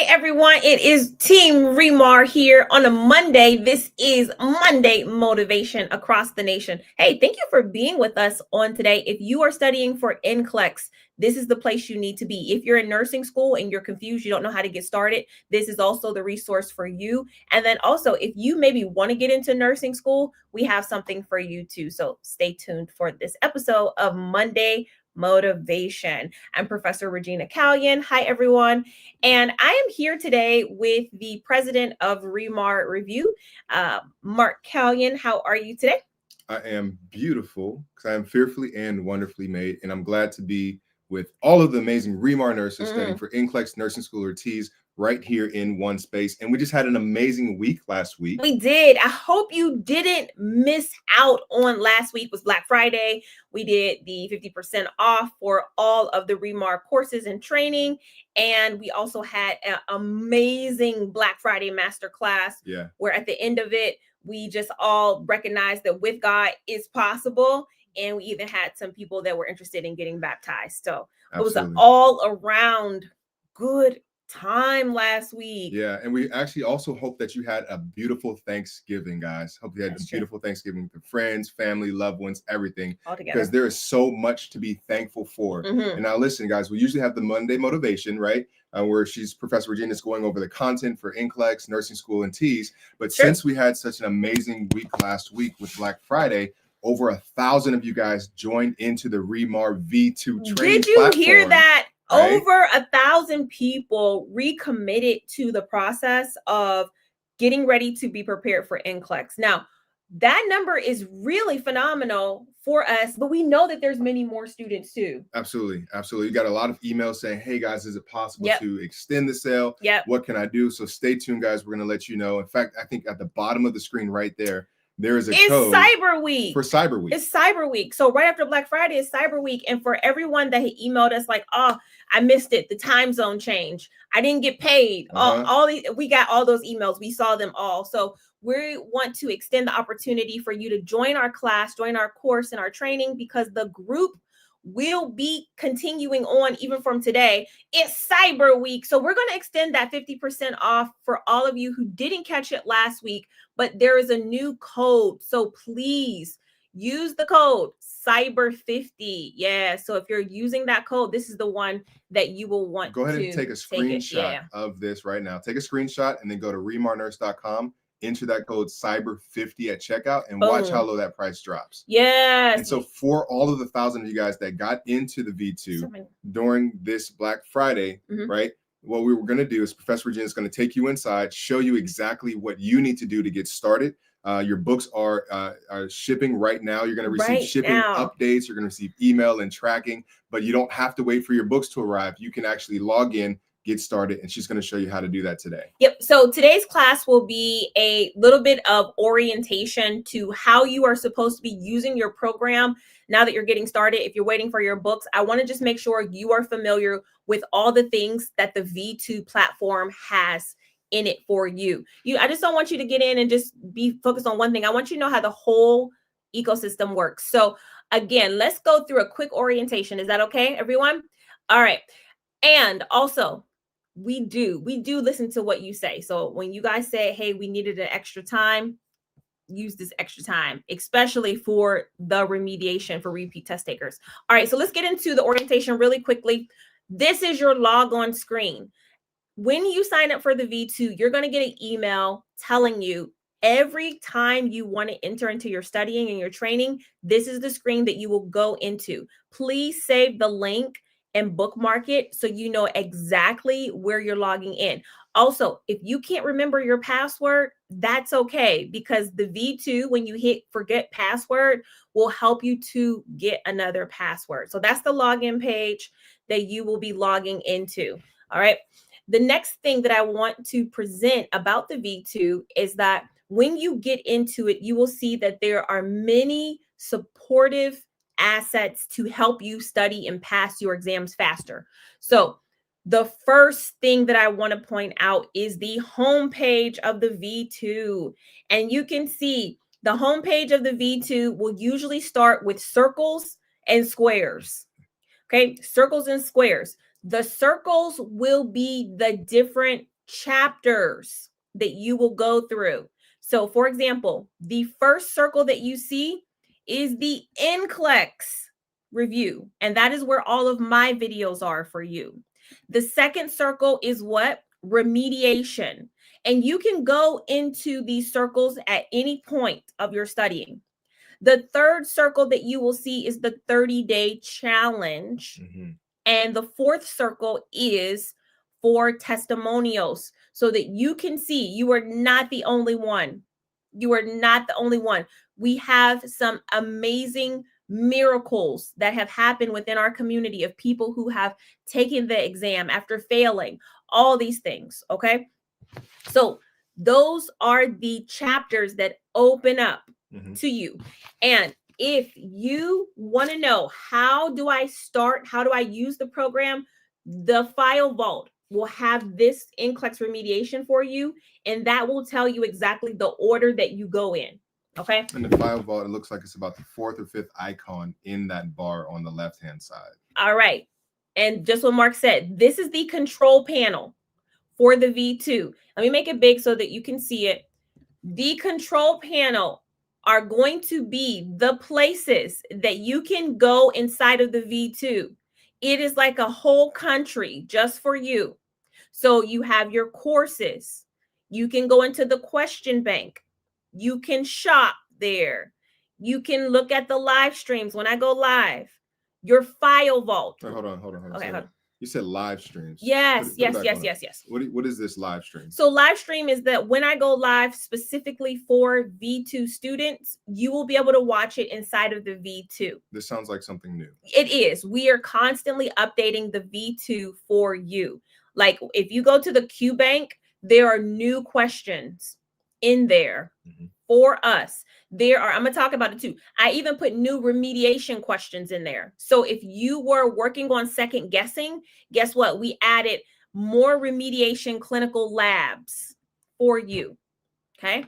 everyone, it is Team ReMar here on a Monday. This is Monday Motivation across the nation. Hey, thank you for being with us on today. If you are studying for NCLEX, this is the place you need to be. If you're in nursing school and you're confused, you don't know how to get started, this is also the resource for you. And then also, if you maybe want to get into nursing school, we have something for you too. So stay tuned for this episode of Monday Motivation. I'm Professor Regina Callion. Hi, everyone. And I am here today with the president of ReMar Review, Mark Callion. How are you today? I am beautiful because I am fearfully and wonderfully made. And I'm glad to be with all of the amazing ReMar nurses studying for NCLEX Nursing School or T's right here in one space. And we just had an amazing week last week. We did. I hope you didn't miss out on last week. Was Black Friday. We did the 50% off for all of the ReMar courses and training. And we also had an amazing Black Friday masterclass. Yeah. Where at the end of it, we just all recognized that with God is possible. And we even had some people that were interested in getting baptized. So Absolutely. It was an all around good time last week. Yeah, and we actually also hope that you had a beautiful Thanksgiving, guys. Hope you had a beautiful Thanksgiving with friends, family, loved ones, everything. All together. Because there is so much to be thankful for. And now listen, guys, we usually have the Monday Motivation, right? Where Professor Regina is going over the content for NCLEX, nursing school, and T's. But since we had such an amazing week last week with Black Friday, over 1,000 of you guys joined into the ReMar V2 training Did you platform, hear that? right? Over 1,000 people recommitted to the process of getting ready to be prepared for NCLEX. Now, that number is really phenomenal for us, but we know that there's many more students too. Absolutely. Absolutely. You got a lot of emails saying, hey guys, is it possible to extend the sale? What can I do? So stay tuned, guys. We're going to let you know. In fact, I think at the bottom of the screen right there, there is a code Cyber Week. For Cyber Week. It's Cyber Week. So right after Black Friday is Cyber Week. And for everyone that had emailed us like, oh, I missed it. The time zone change. I didn't get paid. All these, we got all those emails. We saw them all. So we want to extend the opportunity for you to join our class, join our course and our training, because the group will be continuing on even from today. It's Cyber Week. So we're going to extend that 50% off for all of you who didn't catch it last week, but there is a new code. So please use the code Cyber50. Yeah. So if you're using that code, this is the one that you will want to go ahead and take a screenshot of this right now. Take a screenshot and then go to remarnurse.com. Enter that code Cyber50 at checkout and watch how low that price drops. Yes. And so for all of the 1,000 of you guys that got into the V2 during this Black Friday, right? What we were going to do is Professor Regina is going to take you inside, show you exactly what you need to do to get started. Your books are shipping right now. You're going to receive shipping updates. You're going to receive email and tracking, but you don't have to wait for your books to arrive. You can actually log in, get started, and she's going to show you how to do that today. Yep. So today's class will be a little bit of orientation to how you are supposed to be using your program now that you're getting started. If you're waiting for your books, I want to just make sure you are familiar with all the things that the V2 platform has in it for you. I just don't want you to get in and just be focused on one thing. I want you to know how the whole ecosystem works. So again, let's go through a quick orientation. Is that okay, everyone? All right. And also, we do listen to what you say. So when you guys say, hey, we needed an extra time, use this extra time, especially for the remediation for repeat test takers. All right, so let's get into the orientation really quickly. This is your log on screen. When you sign up for the V2, you're going to get an email telling you every time you want to enter into your studying and your training, this is the screen that you will go into. Please save the link and bookmark it so you know exactly where you're logging in. Also, if you can't remember your password, that's okay, because the V2, when you hit forget password, will help you to get another password. So that's the login page that you will be logging into. All right. The next thing that I want to present about the V2 is that when you get into it, you will see that there are many supportive assets to help you study and pass your exams faster. So the first thing that I want to point out is the homepage of the V2. And you can see the homepage of the V2 will usually start with circles and squares. Okay, circles and squares. The circles will be the different chapters that you will go through. So for example, the first circle that you see is the NCLEX review, and that is where all of my videos are for you. The second circle is what? Remediation. And you can go into these circles at any point of your studying. The third circle that you will see is the 30-day challenge. And the fourth circle is for testimonials, so that you can see you are not the only one. You are not the only one. We have some amazing miracles that have happened within our community of people who have taken the exam after failing, all these things. Okay. So those are the chapters that open up to you. And if you want to know, how do I start? How do I use the program? The File Vault will have this NCLEX remediation for you, and that will tell you exactly the order that you go in. Okay. And the File Vault, it looks like it's about the fourth or fifth icon in that bar on the left-hand side. All right. And just what Mark said, this is the control panel for the V2. Let me make it big so that you can see it. The control panel are going to be the places that you can go inside of the V2. It is like a whole country just for you. So you have your courses. You can go into the question bank. You can shop there. You can look at the live streams when I go live. Your File Vault. Wait, hold on. Okay, hold on. You said live streams. Yes. Yes. What is this live stream? So live stream is that when I go live specifically for V2 students, you will be able to watch it inside of the V2. This sounds like something new. It is. We are constantly updating the V2 for you. Like if you go to the QBank, there are new questions in there for us. I'm going to talk about it too. I even put new remediation questions in there. So if you were working on second guessing, guess what? We added more remediation clinical labs for you. Okay.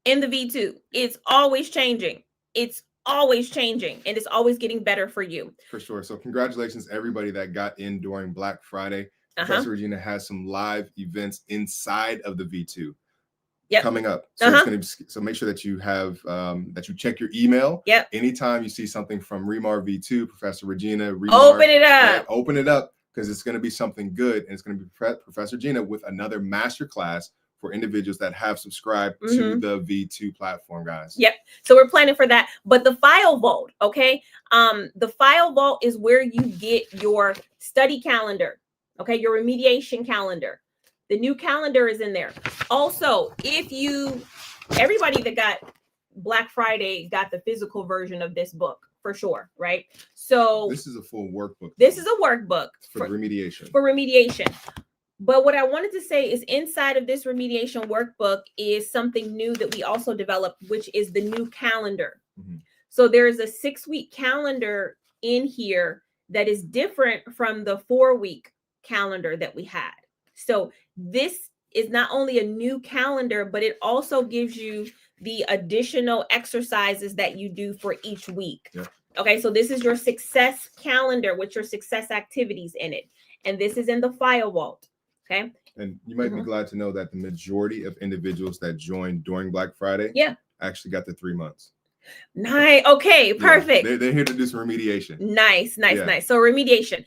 In the V2, it's always changing. It's always changing, and it's always getting better for you. For sure. So congratulations, everybody that got in during Black Friday. Professor Regina has some live events inside of the V2. Coming up. So it's going to be, so make sure that you have that you check your email. Anytime you see something from ReMar V2, Professor Regina, open it up. Open it up, because it's going to be something good, and it's going to be Professor Regina with another master class for individuals that have subscribed to the V2 platform, guys. So we're planning for that. But the File Vault, okay? The File Vault is where you get your study calendar, okay? Your remediation calendar. The new calendar is in there. Also, everybody that got Black Friday got the physical version of this book for sure, right? So this is a full workbook. This is a workbook for remediation. For remediation. But what I wanted to say is inside of this remediation workbook is something new that we also developed, which is the new calendar. So there is a 6-week calendar in here that is different from the 4-week calendar that we had. So this is not only a new calendar, but it also gives you the additional exercises that you do for each week. Okay, so this is your success calendar with your success activities in it. And this is in the File Vault. Okay. And you might be glad to know that the majority of individuals that joined during Black Friday actually got the 3 months. Nice. Okay, perfect. They're here to do some remediation. Nice. So remediation.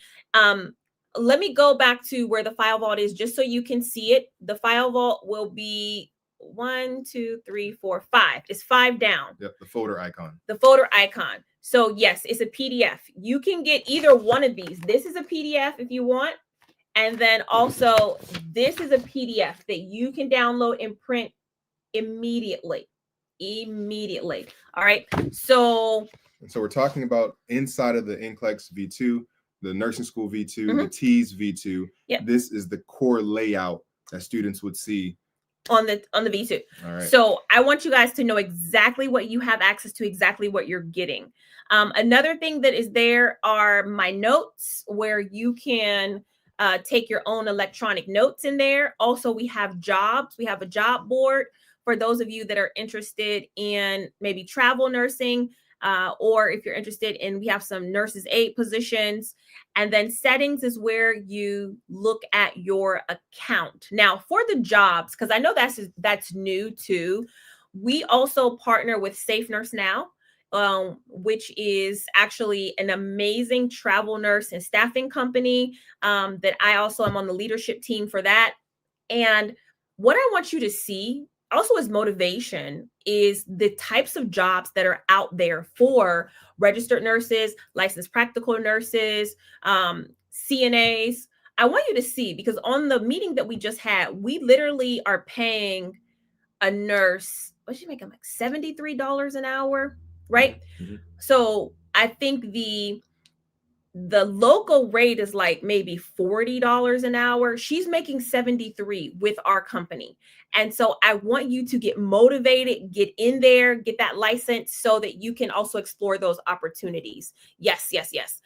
Let me go back to where the File Vault is just so you can see it. The File Vault will be 1, 2, 3, 4, 5. It's 5 down. The folder icon. The folder icon. So yes, it's a PDF. You can get either one of these. This is a PDF if you want. And then also this is a PDF that you can download and print immediately. All right. So we're talking about inside of the NCLEX V2, the nursing school V2, the TEAS V2. This is the core layout that students would see on the V2. All right. So I want you guys to know exactly what you have access to, exactly what you're getting. Another thing that is there are my notes where you can take your own electronic notes in there. Also, we have jobs. We have a job board for those of you that are interested in maybe travel nursing. or if you're interested in, we have some nurses aid positions. And then settings is where you look at your account. Now for the jobs, because I know that's new too, we also partner with Safe Nurse Now, which is actually an amazing travel nurse and staffing company that I also am on the leadership team for that. And what I want you to see also as motivation is the types of jobs that are out there for registered nurses, licensed practical nurses, CNAs. I want you to see, because on the meeting that we just had, we literally are paying a nurse, what's she making, like $73 an hour, right? Mm-hmm. So I think the local rate is like maybe $40 an hour. She's making 73 with our company. And so I want you to get motivated, get in there, get that license so that you can also explore those opportunities. Yes, yes, yes.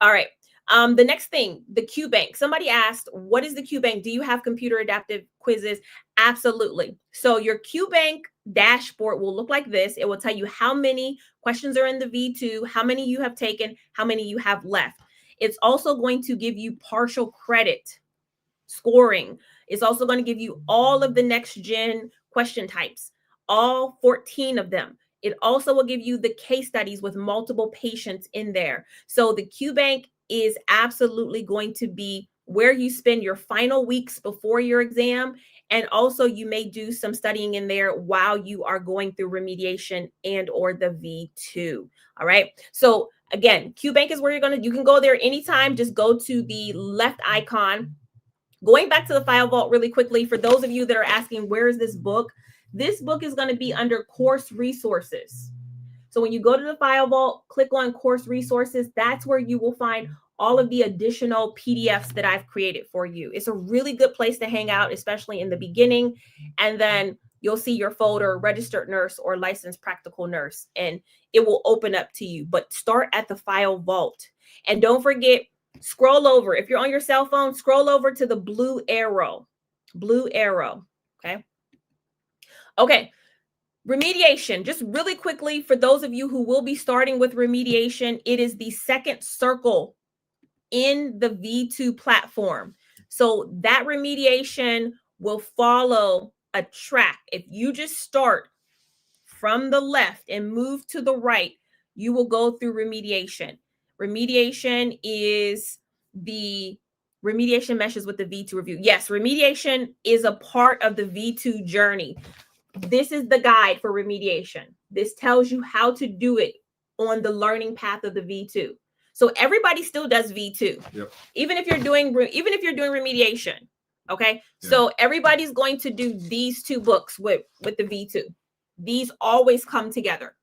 All right. The next thing, the QBank. Somebody asked, what is the QBank? Do you have computer adaptive quizzes? Absolutely. So your QBank dashboard will look like this. It will tell you how many questions are in the V2, how many you have taken, how many you have left. It's also going to give you partial credit scoring. It's also going to give you all of the next gen question types, all 14 of them. It also will give you the case studies with multiple patients in there. So the QBank is absolutely going to be where you spend your final weeks before your exam. And also you may do some studying in there while you are going through remediation and or the V2. All right. So again, QBank is where you can go there anytime. Just go to the left icon. Going back to the file vault really quickly, for those of you that are asking, where is this book? This book is going to be under course resources. So when you go to the file vault, click on course resources. That's where you will find all of the additional PDFs that I've created for you. It's a really good place to hang out, especially in the beginning. And then you'll see your folder, registered nurse or licensed practical nurse, and it will open up to you. But start at the file vault. And don't forget, scroll over. If you're on your cell phone, scroll over to the blue arrow. Blue arrow. Okay. Okay. Remediation, just really quickly, for those of you who will be starting with remediation, it is the second circle in the V2 platform. So that remediation will follow a track. If you just start from the left and move to the right, you will go through remediation. Remediation is the remediation meshes with the V2 review. Yes, remediation is a part of the V2 journey. This is the guide for remediation. This tells you how to do it on the learning path of the V2. So everybody still does V2, yep. even if you're doing remediation. Okay, yeah. So everybody's going to do these two books with the V2. These always come together.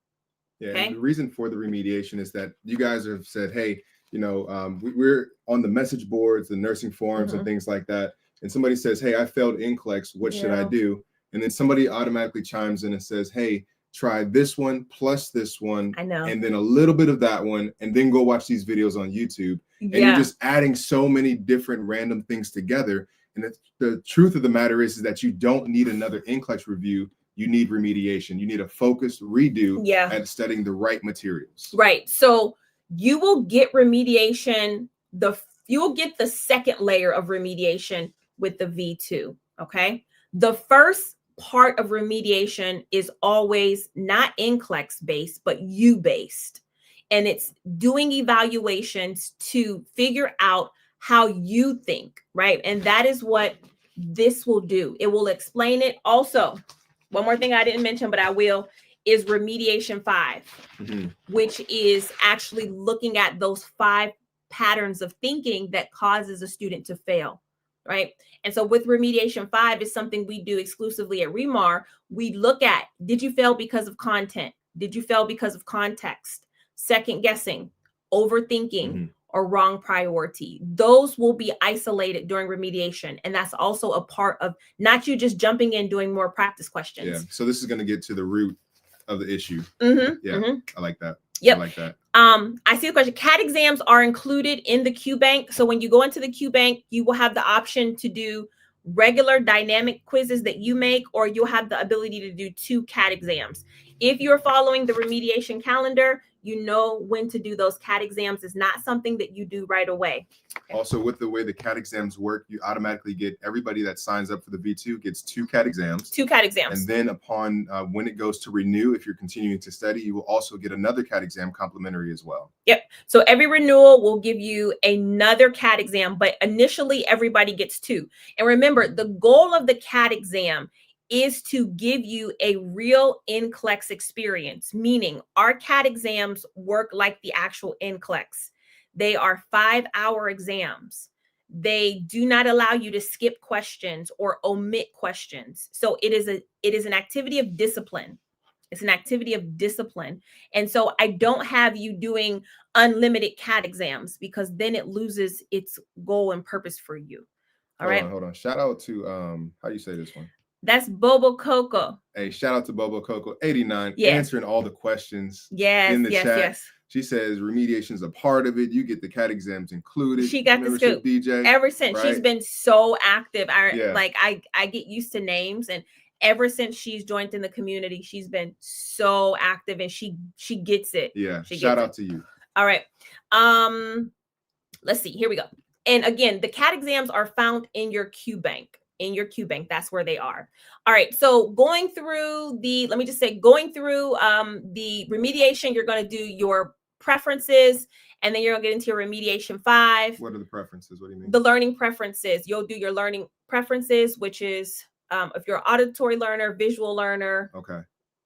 Yeah, okay? And the reason for the remediation is that you guys have said, hey, we're on the message boards, the nursing forums, and things like that. And somebody says, hey, I failed NCLEX. What should I do? And then somebody automatically chimes in and says, hey, try this one plus this one. I know. And then a little bit of that one, and then go watch these videos on YouTube. And you're just adding so many different random things together. And the truth of the matter is that you don't need another NCLEX review. You need remediation. You need a focused redo at studying the right materials. Right. So you will get remediation. You'll get the second layer of remediation with the V2. Okay. The first part of remediation is always not NCLEX based, but you based. And it's doing evaluations to figure out how you think, right? And that is what this will do. It will explain it. Also, one more thing I didn't mention, but I will, is remediation 5, which is actually looking at those 5 patterns of thinking that causes a student to fail. Right. And so with remediation 5 is something we do exclusively at ReMar. We look at, did you fail because of content? Did you fail because of context? Second guessing, overthinking, or wrong priority. Those will be isolated during remediation. And that's also a part of not you just jumping in doing more practice questions. Yeah. So this is going to get to the root of the issue. Yeah. I like that. Yep. I like that. I see the question. CAT exams are included in the QBank. So when you go into the QBank, you will have the option to do regular dynamic quizzes that you make, or you'll have the ability to do 2 CAT exams. If you're following the remediation calendar, You know when to do those CAT exams. It's not something that you do right away. Okay. Also, with the way the CAT exams work, you automatically get everybody that signs up for the V2 gets 2 CAT exams. 2 CAT exams. And then upon when it goes to renew, if you're continuing to study, you will also get another CAT exam complimentary as well. Yep. So every renewal will give you another CAT exam, but initially everybody gets 2. And remember, the goal of the CAT exam is to give you a real NCLEX experience, meaning our CAT exams work like the actual NCLEX. They are 5-hour exams. They do not allow you to skip questions or omit questions. So it is an activity of discipline. It's an activity of discipline. And so I don't have you doing unlimited CAT exams, because then it loses its goal and purpose for you. All right. Hold on. Shout out to how do you say this one? That's Bobo Coco. Hey, shout out to Bobo Coco 89, answering all the questions in the chat. Yes. She says remediation is a part of it. You get the CAT exams included. She got the scoop. DJ, ever since, right? She's been so active. I get used to names, and ever since she's joined in the community, she's been so active, and she gets it. Yeah. Shout out to you. All right. Let's see. Here we go. And again, the CAT exams are found in your QBank. That's where they are. All right. So going through the remediation, you're going to do your preferences, and then you're going to get into your remediation 5. What are the preferences? What do you mean? The learning preferences. You'll do your learning preferences, which is if you're an auditory learner, visual learner, okay,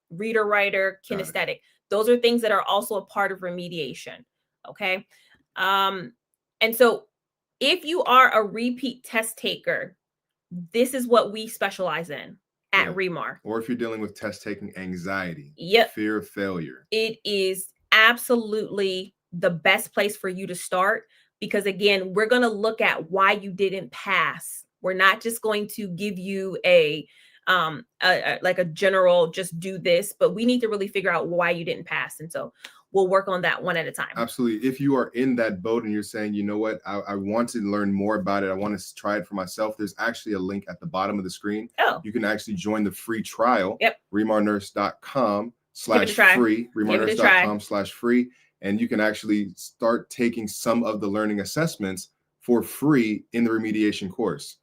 reader, writer, kinesthetic. Those are things that are also a part of remediation. Okay. And so if you are a repeat test taker, this is what we specialize in at ReMar. Or if you're dealing with test taking anxiety, fear of failure, it is absolutely the best place for you to start, because again, we're going to look at why you didn't pass. We're not just going to give you a general just do this, but we need to really figure out why you didn't pass. And so we'll work on that one at a time. Absolutely. If you are in that boat and you're saying, you know what, I want to learn more about it, I want to try it for myself, there's actually a link at the bottom of the screen. You can actually join the free trial. ReMarNurse.com/free, ReMarNurse.com/free. And you can actually start taking some of the learning assessments for free in the remediation course.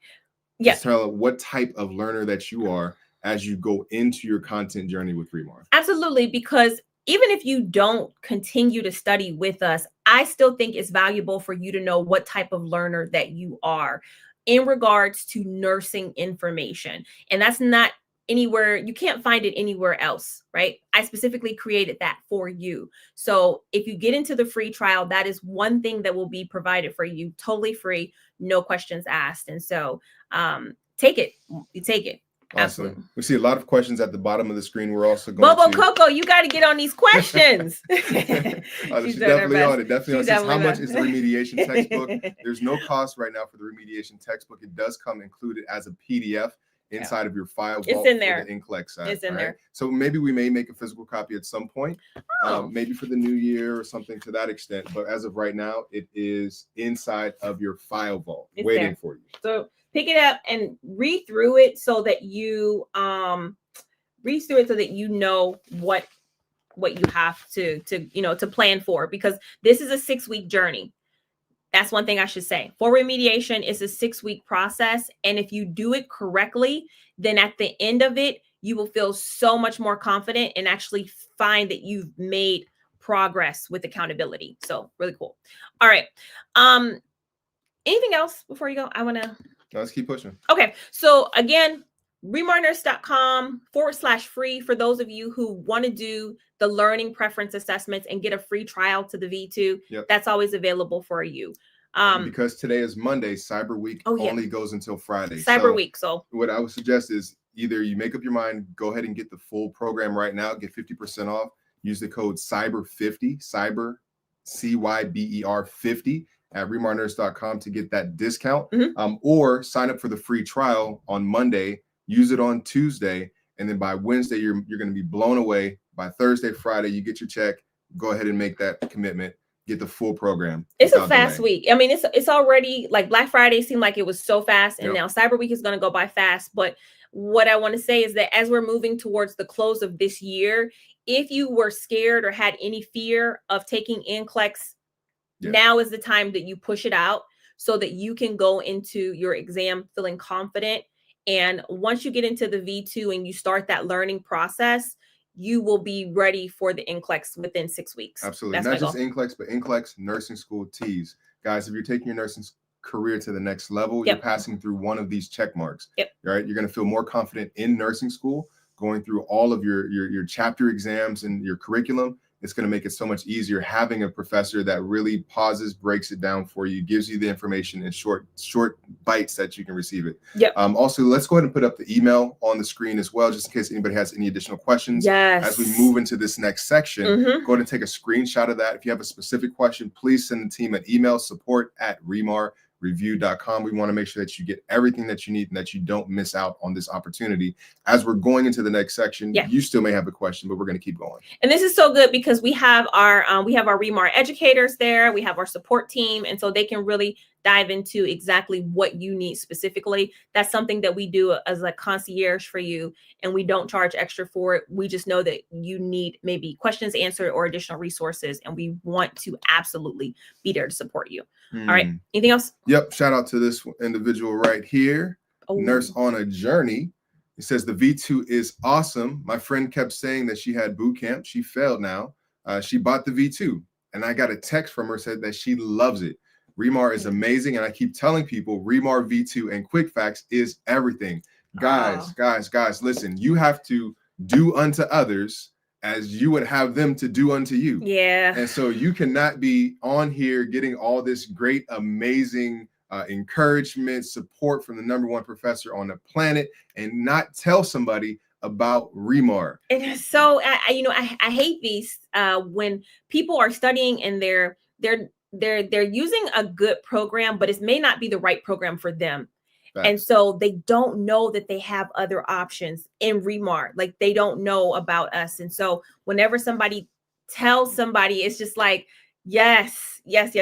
Just tell what type of learner that you are as you go into your content journey with ReMar. Absolutely, because even if you don't continue to study with us, I still think it's valuable for you to know what type of learner that you are in regards to nursing information. And that's not anywhere, you can't find it anywhere else, right? I specifically created that for you. So if you get into the free trial, that is one thing that will be provided for you, totally free, no questions asked. And so take it. Absolutely. Awesome. We see a lot of questions at the bottom of the screen. We're also going Bobo Coco, you got to get on these questions. She's definitely on it. Definitely on it. Says, how much is the remediation textbook? There's no cost right now for the remediation textbook. It does come included as a PDF inside of your file vault. It's in there. For the NCLEX side. It's in there. So maybe we may make a physical copy at some point, maybe for the new year or something to that extent. But as of right now, it is inside of your file vault, waiting for you. So pick it up and read through it so that you know what you have to plan for, because this is a 6-week journey. That's one thing I should say. For remediation, it's a 6-week process. And if you do it correctly, then at the end of it, you will feel so much more confident and actually find that you've made progress with accountability. So really cool. All right. Anything else before you go? Let's keep pushing. Okay. So again, ReMarNurse.com/free for those of you who want to do the learning preference assessments and get a free trial to the V2. That's always available for you. Because today is Monday, Cyber Week only goes until Friday. Cyber Week. So what I would suggest is either you make up your mind, go ahead and get the full program right now, get 50% off, use the code CYBER50, Cyber, CYBER 50 at ReMarNurse.com to get that discount, or sign up for the free trial on Monday, use it on Tuesday, and then by Wednesday, you're going to be blown away. By Thursday, Friday, you get your check, go ahead and make that commitment, get the full program. It's a fast week. I mean, it's already like Black Friday seemed like it was so fast, and now Cyber Week is going to go by fast. But what I want to say is that as we're moving towards the close of this year, if you were scared or had any fear of taking NCLEX, now is the time that you push it out so that you can go into your exam feeling confident. And once you get into the V2 and you start that learning process, you will be ready for the NCLEX within 6 weeks. Absolutely. Not just NCLEX, but NCLEX nursing school T's. Guys, if you're taking your nursing career to the next level, you're passing through one of these check marks. Right? You're going to feel more confident in nursing school, going through all of your chapter exams and your curriculum. It's going to make it so much easier having a professor that really pauses, breaks it down for you, gives you the information in short bites that you can receive it. Also, let's go ahead and put up the email on the screen as well, just in case anybody has any additional questions. As we move into this next section, go ahead and take a screenshot of that. If you have a specific question, please send the team an email, support@remarreview.com. We want to make sure that you get everything that you need and that you don't miss out on this opportunity. As we're going into the next section, you still may have a question, but we're going to keep going. And this is so good because we have our ReMar educators there. We have our support team, and so they can really dive into exactly what you need specifically. That's something that we do as a concierge for you, and we don't charge extra for it. We just know that you need maybe questions answered or additional resources, and we want to absolutely be there to support you. All right. Anything else? Yep. Shout out to this individual right here, Nurse on a Journey. It says the V2 is awesome. My friend kept saying that she had boot camp. She failed now. She bought the V2, and I got a text from her said that she loves it. ReMar is amazing, and I keep telling people ReMar V2 and Quick Facts is everything. Guys, listen, you have to do unto others as you would have them to do unto you. And so you cannot be on here getting all this great, amazing encouragement, support from the #1 professor on the planet and not tell somebody about ReMar. It is so, I hate these when people are studying and they're using a good program, but it may not be the right program for them. And so they don't know that they have other options in ReMar. Like they don't know about us. And so whenever somebody tells somebody, it's just like, yes. Thank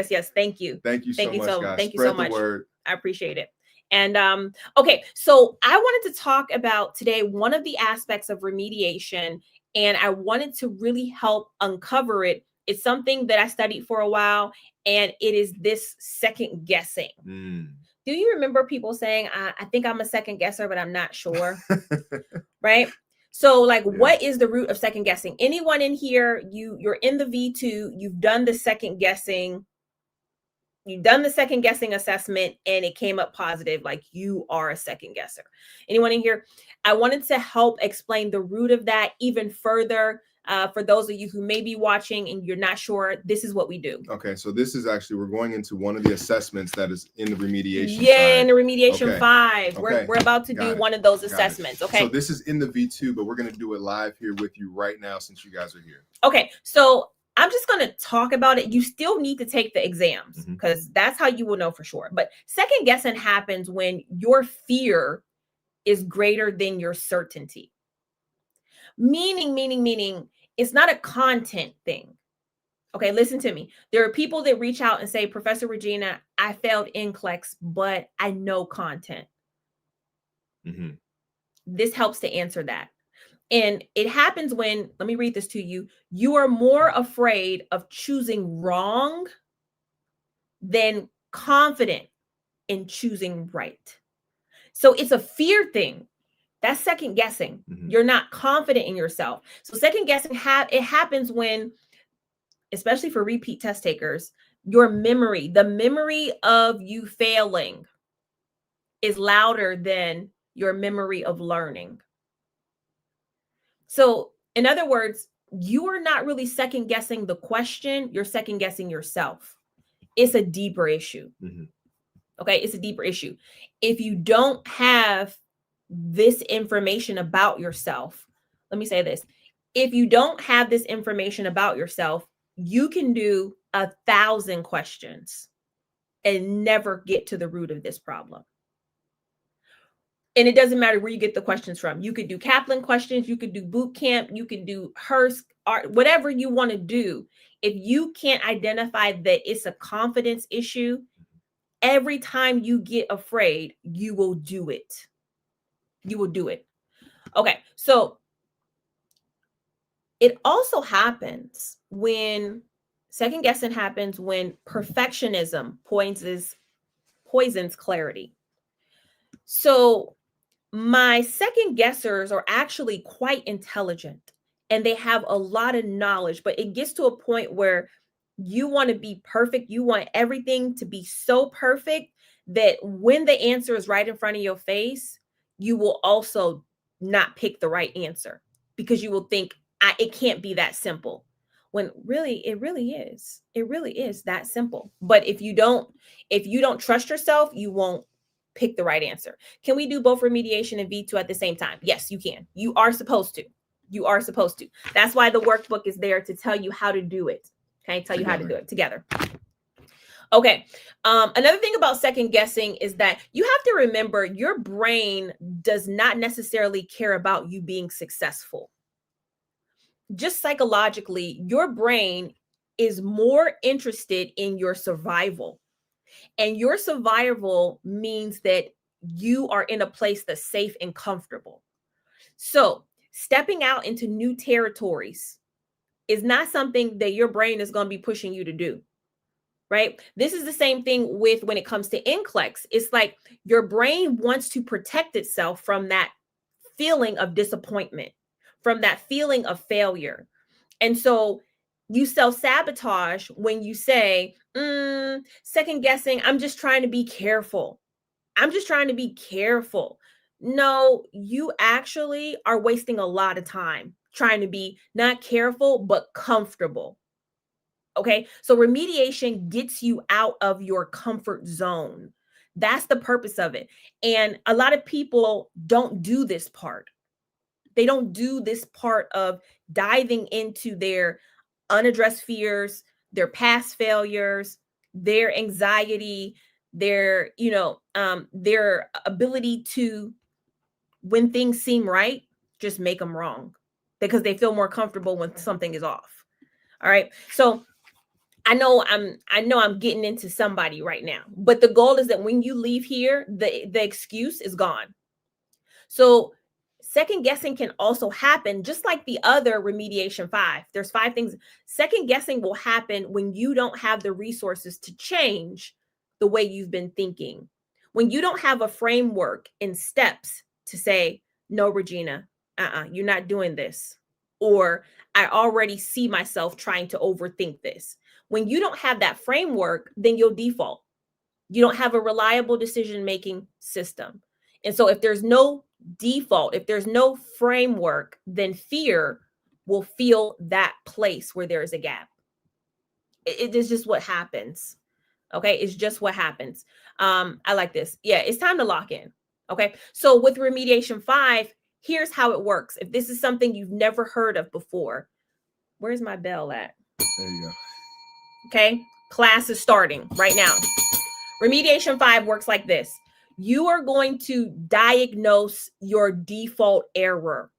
you. Thank you so much, guys. Thank you Spread so much. the word. I appreciate it. And okay, so I wanted to talk about today one of the aspects of remediation, and I wanted to really help uncover it. It's something that I studied for a while, and it is this second guessing. Do you remember people saying, I think I'm a second guesser, but I'm not sure? Right? So like, what is the root of second guessing? Anyone in here, you're in the V2, you've done the second guessing, assessment, and it came up positive, like you are a second guesser. Anyone in here? I wanted to help explain the root of that even further. For those of you who may be watching and you're not sure, this is what we do. Okay, so this is actually, we're going into one of the assessments that is in the remediation side. In the remediation 5. We're about to do one of those assessments. Okay. So this is in the V2, but we're going to do it live here with you right now since you guys are here. Okay, so I'm just going to talk about it. You still need to take the exams because that's how you will know for sure. But second guessing happens when your fear is greater than your certainty. Meaning, it's not a content thing. Okay, listen to me. There are people that reach out and say, Professor Regina, I failed NCLEX, but I know content. This helps to answer that. And it happens when, let me read this to you. You are more afraid of choosing wrong than confident in choosing right. So it's a fear thing. That's second guessing. You're not confident in yourself. So second guessing, it happens when, especially for repeat test takers, your memory, the memory of you failing is louder than your memory of learning. So in other words, you are not really second guessing the question, you're second guessing yourself. It's a deeper issue. Okay, it's a deeper issue. If you don't have this information about yourself, let me say this. If you don't have this information about yourself, you can do 1,000 questions and never get to the root of this problem. And it doesn't matter where you get the questions from. You could do Kaplan questions, you could do boot camp, you could do HERSC, art, whatever you want to do. If you can't identify that it's a confidence issue, every time you get afraid, you will do it. You will do it. Okay, so It also happens when second guessing happens when perfectionism poisons clarity. So my second guessers are actually quite intelligent and they have a lot of knowledge, but it gets to a point where you want to be perfect. You want everything to be so perfect that when the answer is right in front of your face, you will also not pick the right answer because you will think it can't be that simple. When really, it really is. It really is that simple. But if you don't trust yourself, you won't pick the right answer. Can we do both remediation and V2 at the same time? Yes, you can. You are supposed to. You are supposed to. That's why the workbook is there to tell you how to do it. Okay, tell you how to do it together. Okay. Another thing about second guessing is that you have to remember your brain does not necessarily care about you being successful. Just psychologically, your brain is more interested in your survival. And your survival means that you are in a place that's safe and comfortable. So, stepping out into new territories is not something that your brain is going to be pushing you to do, right? This is the same thing with when it comes to NCLEX. It's like your brain wants to protect itself from that feeling of disappointment, from that feeling of failure. And so you self-sabotage when you say, second guessing, I'm just trying to be careful. I'm just trying to be careful. No, you actually are wasting a lot of time trying to be not careful, but comfortable. Okay. So remediation gets you out of your comfort zone. That's the purpose of it. And a lot of people don't do this part. They don't do this part of diving into their unaddressed fears, their past failures, their anxiety, their ability to, when things seem right, just make them wrong because they feel more comfortable when something is off. All right. So I know I'm getting into somebody right now, but the goal is that when you leave here, the excuse is gone. So second guessing can also happen just like the other remediation 5. There's 5 things. Second guessing will happen when you don't have the resources to change the way you've been thinking. When you don't have a framework and steps to say, no, Regina, you're not doing this. Or I already see myself trying to overthink this. When you don't have that framework, then you'll default. You don't have a reliable decision-making system. And so if there's no default, if there's no framework, then fear will fill that place where there is a gap. It is just what happens. Okay, it's just what happens. I like this. Yeah, it's time to lock in. Okay, so with remediation 5, here's how it works. If this is something you've never heard of before, where's my bell at? There you go. Okay, class is starting right now. Remediation 5 works like this. You are going to diagnose your default error.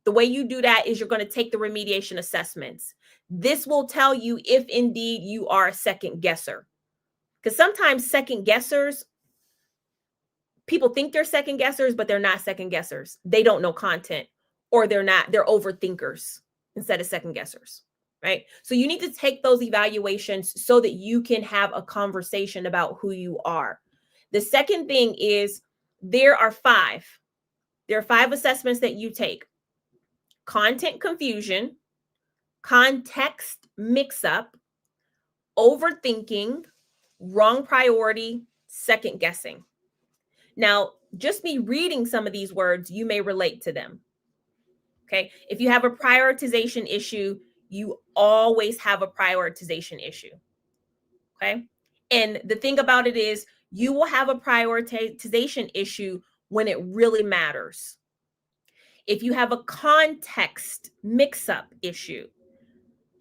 The way you do that is you're going to take the remediation assessments. This will tell you if indeed you are a second guesser. Because sometimes second guessers, people think they're second guessers, but they're not second guessers. They don't know content, or they're overthinkers instead of second guessers. Right? So you need to take those evaluations so that you can have a conversation about who you are. The second thing is there are 5 assessments that you take: content confusion, context mix-up, overthinking, wrong priority, second guessing. Now, just me reading some of these words, you may relate to them. Okay. If you have a prioritization issue, you always have a prioritization issue. Okay. And the thing about it is, you will have a prioritization issue when it really matters. If you have a context mix-up issue,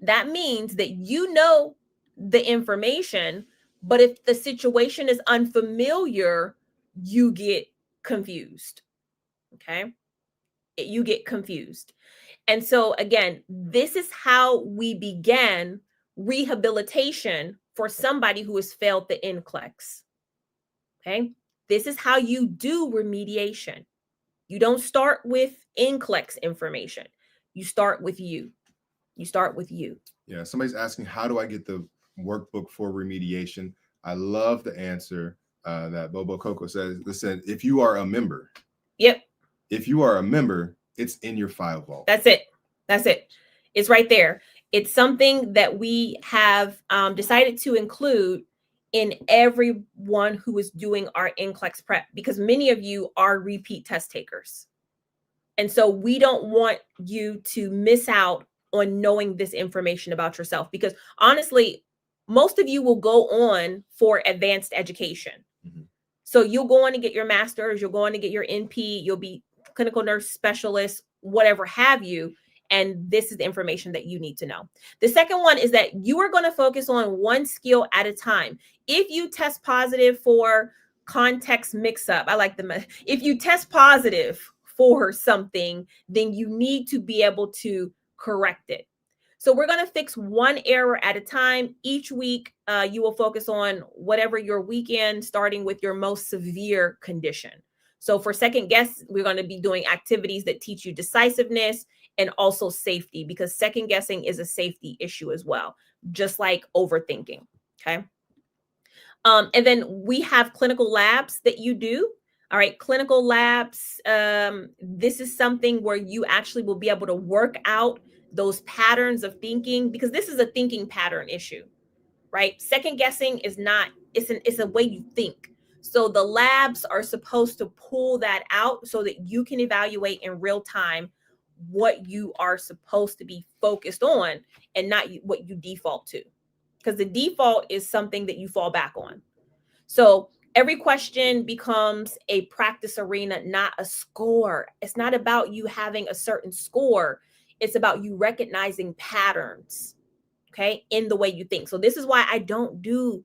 that means that you know the information, but if the situation is unfamiliar, you get confused. Okay. You get confused. And so again, this is how we began rehabilitation for somebody who has failed the NCLEX. Okay. This is how you do remediation. You don't start with NCLEX information. You start with you. You start with you. Yeah. Somebody's asking, how do I get the workbook for remediation? I love the answer that Bobo Coco says. Listen, if you are a member. Yep. If you are a member, it's in your file vault. That's it. That's it. It's right there. It's something that we have decided to include in everyone who is doing our NCLEX prep, because many of you are repeat test takers. And so we don't want you to miss out on knowing this information about yourself, because honestly, most of you will go on for advanced education. Mm-hmm. So you'll go on to get your master's, you'll go on to get your NP, you'll be clinical nurse specialist, whatever have you. And this is the information that you need to know. The second one is that you are going to focus on one skill at a time. If you test positive for context mix-up, if you test positive for something, then you need to be able to correct it. So we're going to fix one error at a time. Each week, you will focus on whatever your weekend, starting with your most severe condition. So for second guess, we're going to be doing activities that teach you decisiveness and also safety, because second guessing is a safety issue as well, just like overthinking. Okay. And then we have clinical labs that you do. All right. Clinical labs. This is something where you actually will be able to work out those patterns of thinking, because this is a thinking pattern issue, right? Second guessing is not, it's a way you think. So the labs are supposed to pull that out so that you can evaluate in real time what you are supposed to be focused on and not what you default to, because the default is something that you fall back on. So every question becomes a practice arena, not a score. It's not about you having a certain score. It's about you recognizing patterns, okay, in the way you think. So this is why I don't do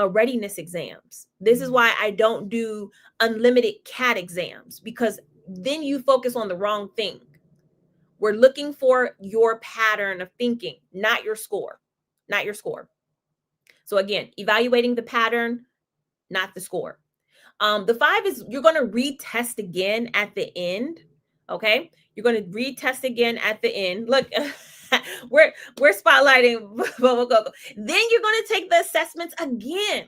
readiness exams. This is why I don't do unlimited CAT exams, because then you focus on the wrong thing. We're looking for your pattern of thinking, not your score, not your score. So again, evaluating the pattern, not the score. The 5 is you're going to retest again at the end. Okay. You're going to retest again at the end. Look, we're spotlighting. Then you're going to take the assessments again.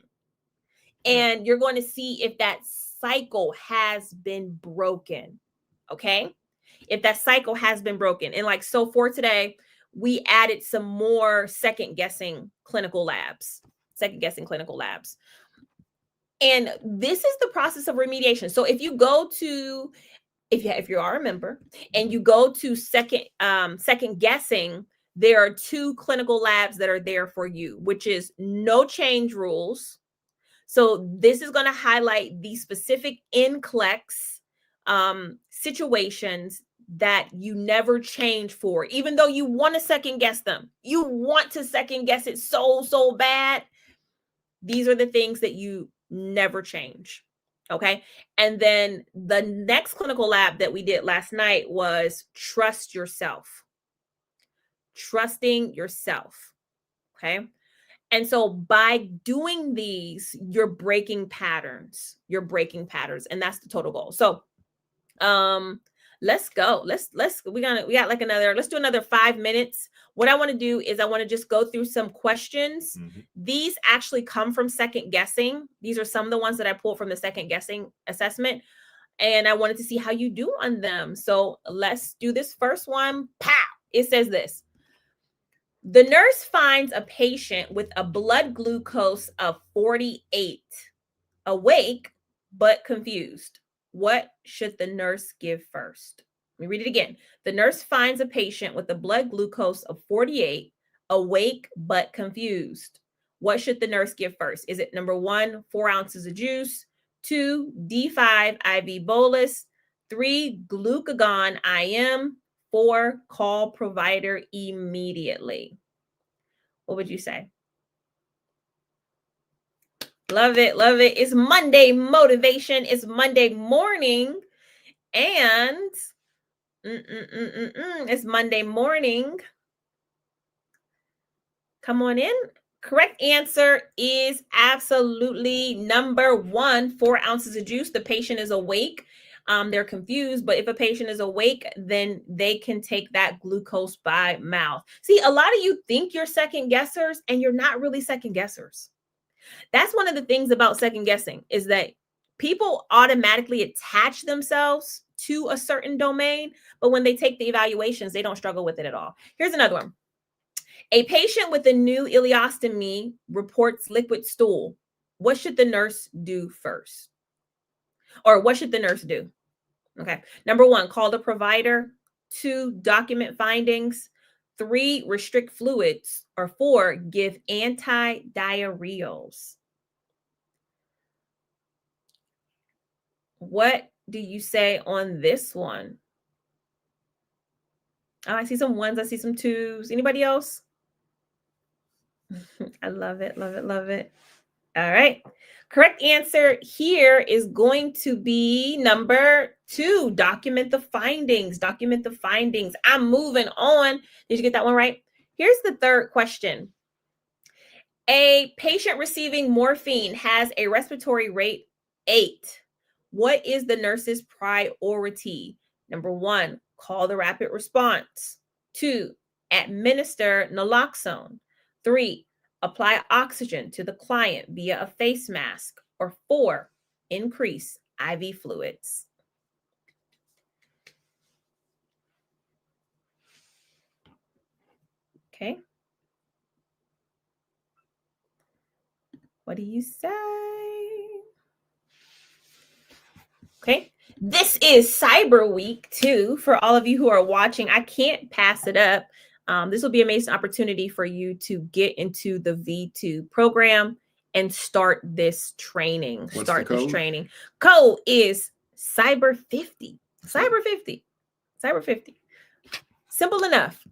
And you're going to see if that cycle has been broken. Okay. If that cycle has been broken. And like, so for today, we added some more second guessing clinical labs. And this is the process of remediation. So if you go to, if you are a member and you go to second guessing, there are 2 clinical labs that are there for you, which is no change rules. So this is going to highlight the specific NCLEX situations that you never change for, even though you want to second guess them. You want to second guess it so bad. These are the things that you never change. Okay. And then the next clinical lab that we did last night was trust yourself. Trusting yourself. Okay. And so by doing these, you're breaking patterns. And that's the total goal. So let's go. Let's do another 5 minutes. What I want to do is I want to just go through some questions. Mm-hmm. These actually come from second guessing. These are some of the ones that I pulled from the second guessing assessment. And I wanted to see how you do on them. So let's do this first one. Pow! It says this. The nurse finds a patient with a blood glucose of 48, awake but confused. What should the nurse give first? Let me read it again. The nurse finds a patient with a blood glucose of 48, awake but confused. What should the nurse give first? Is it number 1, 4 ounces of juice, 2, D5 IV bolus, 3, glucagon IM, 4, call provider immediately? What would you say? Love it. Love it. It's Monday motivation. It's Monday morning. And it's Monday morning. Come on in. Correct answer is absolutely number 1, 4 ounces of juice. The patient is awake. they're confused. But if a patient is awake, then they can take that glucose by mouth. See, a lot of you think you're second guessers, and you're not really second guessers. That's one of the things about second guessing, is that people automatically attach themselves to a certain domain, but when they take the evaluations, they don't struggle with it at all. Here's another one. A patient with a new ileostomy reports liquid stool. What should the nurse do first? Or what should the nurse do? Okay. Number 1, call the provider. 2, document findings. 3, restrict fluids. Or 4, give antidiarrheals. What do you say on this one? Oh, I see some 1s. I see some 2s. Anybody else? I love it. Love it. Love it. All right. Correct answer here is going to be number 2. Document the findings. Document the findings. I'm moving on. Did you get that one right? Here's the third question. A patient receiving morphine has a respiratory rate 8. What is the nurse's priority? Number 1, call the rapid response. 2, administer naloxone. 3, apply oxygen to the client via a face mask. Or 4, increase IV fluids. Okay. What do you say? Okay. This is Cyber Week 2 for all of you who are watching. I can't pass it up. This will be an amazing opportunity for you to get into the V2 program and start this training. What's start the code? This training. Code is Cyber 50. Cyber 50. Cyber 50. Simple enough.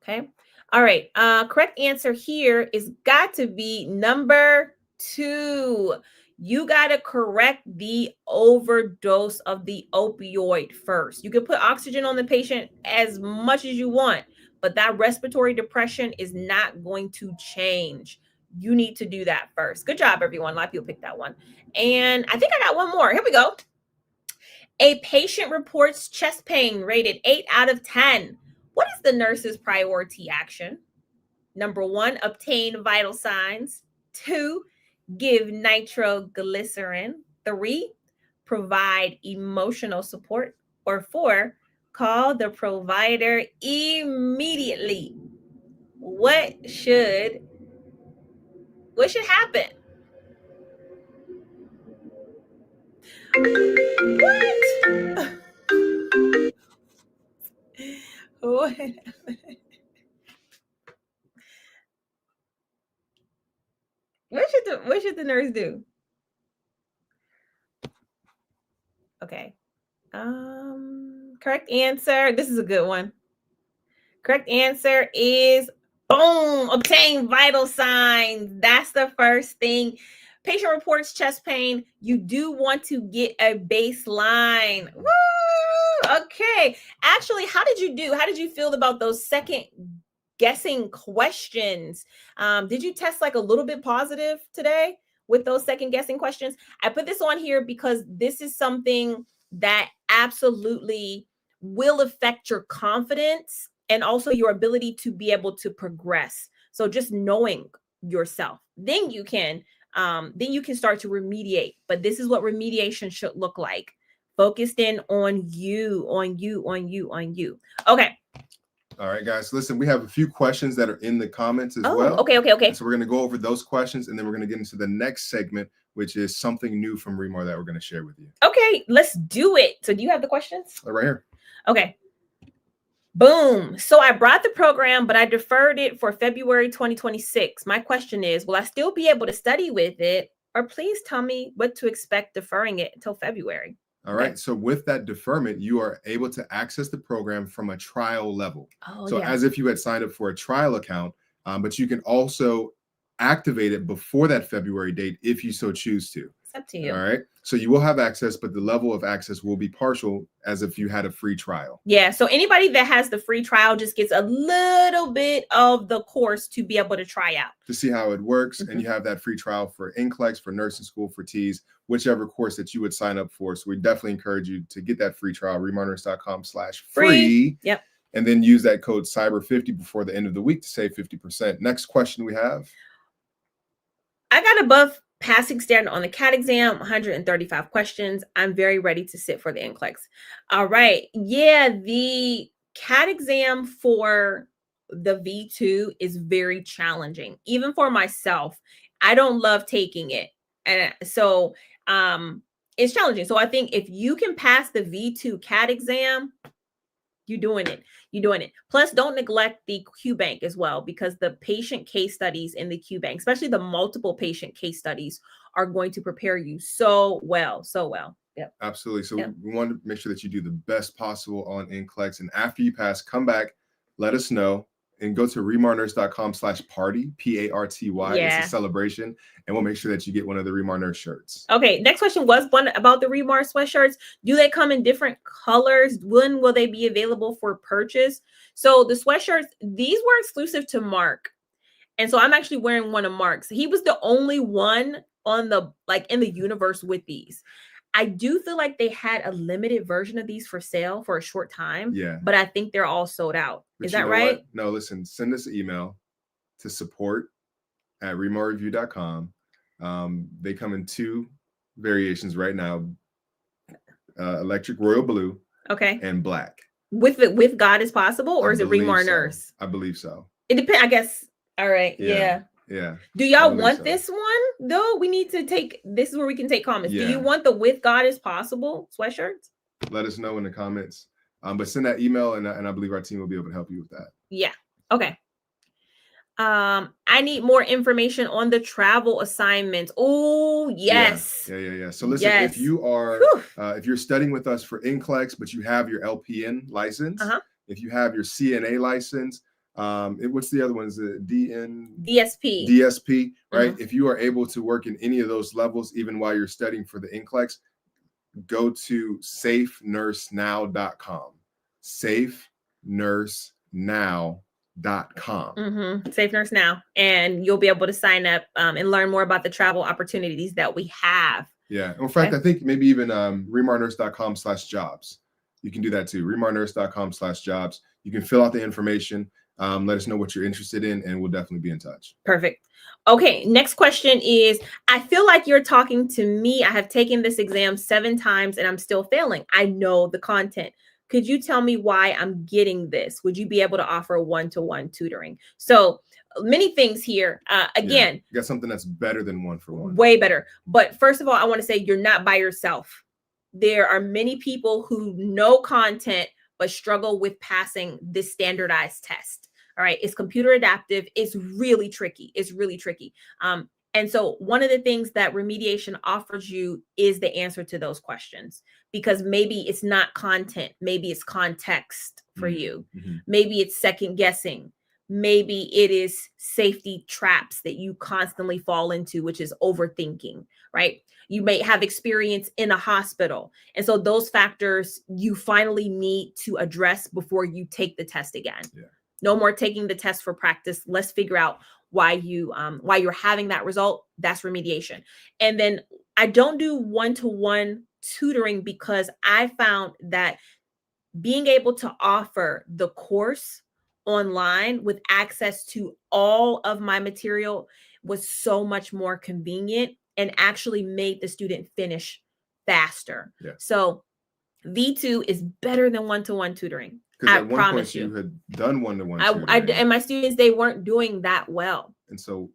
Okay. All right. Correct answer here is got to be number 2. You got to correct the overdose of the opioid first. You can put oxygen on the patient as much as you want, but that respiratory depression is not going to change. You need to do that first. Good job, everyone. A lot of people picked that one. And I think I got one more. Here we go. A patient reports chest pain rated 8 out of 10. What is the nurse's priority action? Number 1, obtain vital signs. 2, give nitroglycerin. 3, provide emotional support. Or 4, call the provider immediately. What should happen? What? What should the nurse do? Okay. Correct answer. This is a good one. Correct answer is boom, obtain vital signs. That's the first thing. Patient reports chest pain. You do want to get a baseline. Woo! Okay. Actually, how did you do? How did you feel about those second guessing questions? Did you test like a little bit positive today with those second guessing questions? I put this on here because this is something that absolutely will affect your confidence and also your ability to be able to progress. So just knowing yourself, then you can start to remediate. But this is what remediation should look like. Focused in on you. Okay. All right, guys. Listen, we have a few questions that are in the comments as well. Okay. So we're going to go over those questions, and then we're going to get into the next segment, which is something new from ReMar that we're going to share with you. Okay, let's do it. So do you have the questions? Right here. Okay. Boom. So I brought the program, but I deferred it for February 2026. My question is, will I still be able to study with it? Or please tell me what to expect deferring it until February. All right. So with that deferment, you are able to access the program from a trial level. As if you had signed up for a trial account, but you can also activate it before that February date if you so choose to. It's up to you. All right. So you will have access, but the level of access will be partial as if you had a free trial. Yeah. So anybody that has the free trial just gets a little bit of the course to be able to try out. To see how it works. And you have that free trial for NCLEX, for nursing school, for TEAS. whichever course that you would sign up for. So we definitely encourage you to get that free trial, remarnurse.com/free. Yep. And then use that code CYBER50 before the end of the week to save 50%. Next question we have. I got above passing standard on the CAT exam, 135 questions. I'm very ready to sit for the NCLEX. All right. Yeah, the CAT exam for the V2 is very challenging. Even for myself, I don't love taking it. And so it's challenging. So I think if you can pass the V2 CAT exam, you're doing it. You're doing it. Plus, don't neglect the QBank as well, because the patient case studies in the QBank, especially the multiple patient case studies, are going to prepare you so well, so well. Yep. Absolutely. So we want to make sure that you do the best possible on NCLEX. And after you pass, come back, let us know, and go to remarnurse.com/party, PARTY. It's a celebration. And we'll make sure that you get one of the ReMar Nurse shirts. Okay. Next question was one about the ReMar sweatshirts. Do they come in different colors? When will they be available for purchase? So the sweatshirts, these were exclusive to Mark. And so I'm actually wearing one of Mark's. He was the only one on the, in the universe with these. I do feel like they had a limited version of these for sale for a short time. Yeah. But I think they're all sold out. Is that right? What? No, listen, send us an email to support@remarreview.com. They come in 2 variations right now: electric royal blue, and black. With God is possible, or is it ReMar Nurse? I believe so. It depends, I guess. All right. Yeah. Do y'all want this one though? We need to take. This is where we can take comments. Do you want the with God is possible sweatshirts? Let us know in the comments. But send that email, and I believe our team will be able to help you with that. Yeah. Okay. I need more information on the travel assignments. Oh, yes. Yeah. So listen, if you are, if you're studying with us for NCLEX, but you have your LPN license, if you have your CNA license, what's the other one? Is it DSP, right? If you are able to work in any of those levels, even while you're studying for the NCLEX, go to safenursenow.com. safenursenow.com. Safe Nurse Now, and you'll be able to sign up and learn more about the travel opportunities that we have. Yeah. In fact, I think maybe even remarnurse.com/jobs. You can do that too. remarnurse.com/jobs. You can fill out the information. Let us know what you're interested in, and we'll definitely be in touch. Perfect. Okay. Next question is, I feel like you're talking to me. I have taken this exam 7 times and I'm still failing. I know the content. Could you tell me why I'm getting this? Would you be able to offer one-to-one tutoring? So many things here. Again, you got something that's better than 1-for-1. Way better. But first of all, I want to say you're not by yourself. There are many people who know content but struggle with passing this standardized test. All right. It's computer adaptive. It's really tricky. And so one of the things that remediation offers you is the answer to those questions, because maybe it's not content. Maybe it's context for you. Maybe it's second guessing. Maybe it is safety traps that you constantly fall into, which is overthinking, right? You may have experience in a hospital. And so those factors you finally need to address before you take the test again. No more taking the test for practice. Let's figure out why you're having that result. That's remediation. And then I don't do one-to-one tutoring because I found that being able to offer the course online with access to all of my material was so much more convenient and actually made the student finish faster. So V2 is better than one-to-one tutoring. I promise you. You had done one-to-one tutoring. And my students, they weren't doing that well. And so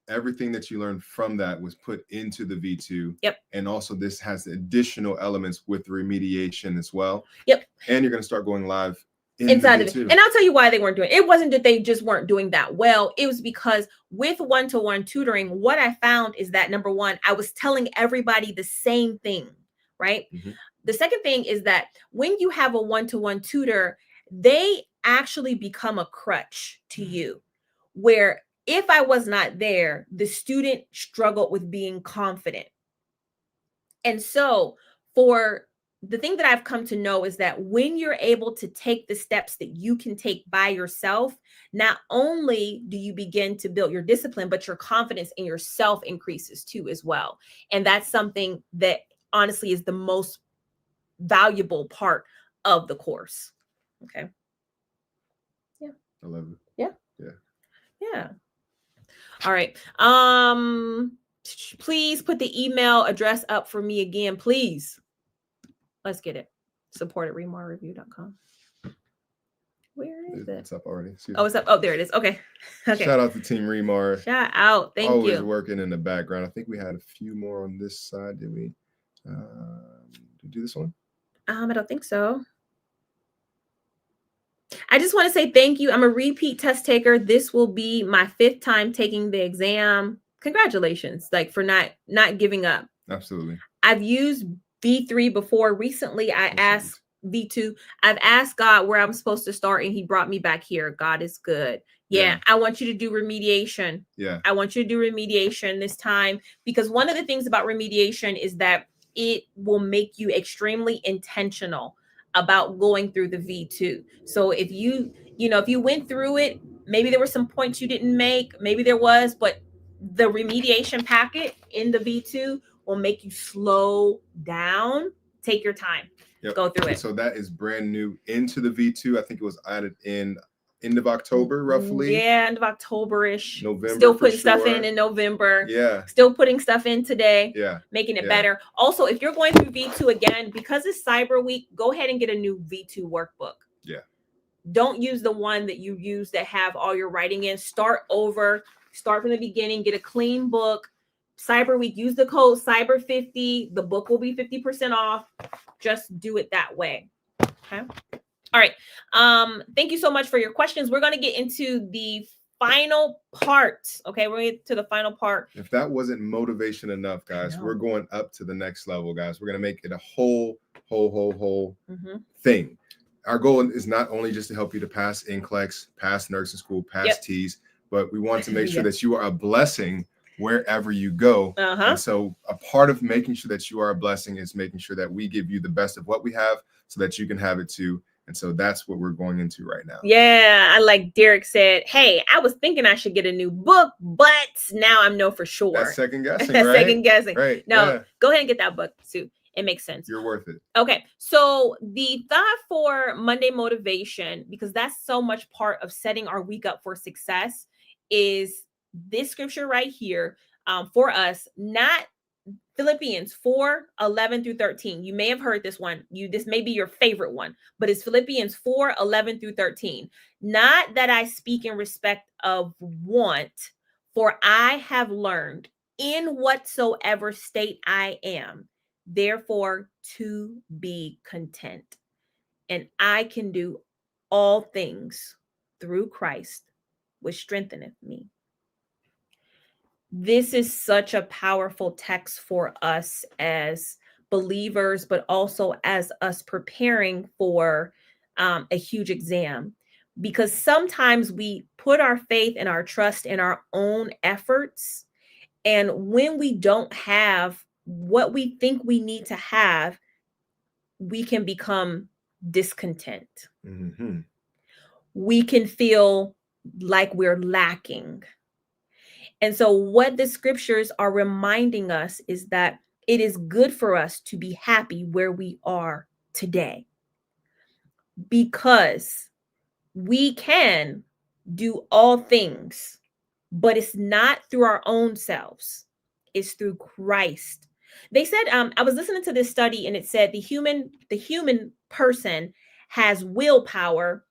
everything that you learned from that was put into the V2. And also this has additional elements with the remediation as well. And you're going to start going live inside of it. And I'll tell you why they weren't doing it. It wasn't that they just weren't doing that well. It was because with one-to-one tutoring, what I found is that, number one, I was telling everybody the same thing, right? The second thing is that when you have a one-to-one tutor, they actually become a crutch to you, where if I was not there, the student struggled with being confident. And so for the thing that I've come to know is that when you're able to take the steps that you can take by yourself, not only do you begin to build your discipline, but your confidence in yourself increases too as well. And that's something that honestly is the most valuable part of the course. Okay. Yeah. I love it. Yeah. Yeah. Yeah. All right. Please put the email address up for me again, please. Let's get it. Support at remarreview.com. Where is it? It's up already. Oh, it's up. Oh, there it is. Okay. Okay. Shout out to Team ReMar. Shout out. Thank you. Always working in the background. I think we had a few more on this side. Did we? Did we do this one? I don't think so. I just want to say thank you. I'm a repeat test taker. This will be my 5th time taking the exam. Congratulations, like for not giving up. Absolutely. I've used V3 before. Recently, I asked V2. I've asked God where I'm supposed to start, and he brought me back here. God is good. Yeah, I want you to do remediation. Yeah. I want you to do remediation this time, because one of the things about remediation is that it will make you extremely intentional about going through the V2. So if if you went through it, maybe there were some points you didn't make, maybe there was, but the remediation packet in the V2 will make you slow down, take your time, go through it. So that is brand new into the V2. I think it was added in end of October, roughly. Yeah, end of October-ish. November. Still putting stuff in November. Yeah. Still putting stuff in today. Yeah. Making it better. Also, if you're going through V2 again, because it's Cyber Week, go ahead and get a new V2 workbook. Yeah. Don't use the one that you use that have all your writing in. Start over. Start from the beginning. Get a clean book. Cyber Week, use the code CYBER50. The book will be 50% off. Just do it that way. Okay. All right. Thank you so much for your questions. We're going to get into the final part. Okay, we're going to get to the final part. If that wasn't motivation enough, guys, we're going up to the next level, guys. We're going to make it a whole thing. Our goal is not only just to help you to pass NCLEX, pass nursing school, pass T's, but we want to make sure that you are a blessing wherever you go. And so a part of making sure that you are a blessing is making sure that we give you the best of what we have so that you can have it too. And so that's what we're going into right now. Yeah, I like Derek said, hey, I was thinking I should get a new book, but now I know for sure. That's second guessing, That's right? second guessing. Right. No, go ahead and get that book, Sue. It makes sense. You're worth it. Okay, so the thought for Monday motivation, because that's so much part of setting our week up for success, is this scripture right here for us, not Philippians 4:11-13. You may have heard this one. This may be your favorite one, but it's Philippians 4:11-13. Not that I speak in respect of want, for I have learned in whatsoever state I am, therefore to be content. And I can do all things through Christ, which strengtheneth me. This is such a powerful text for us as believers, but also as us preparing for a huge exam, because sometimes we put our faith and our trust in our own efforts. And when we don't have what we think we need to have, we can become discontent. We can feel like we're lacking. And so what the scriptures are reminding us is that it is good for us to be happy where we are today, because we can do all things, but it's not through our own selves. It's through Christ. They said, I was listening to this study, and it said the human person has willpower,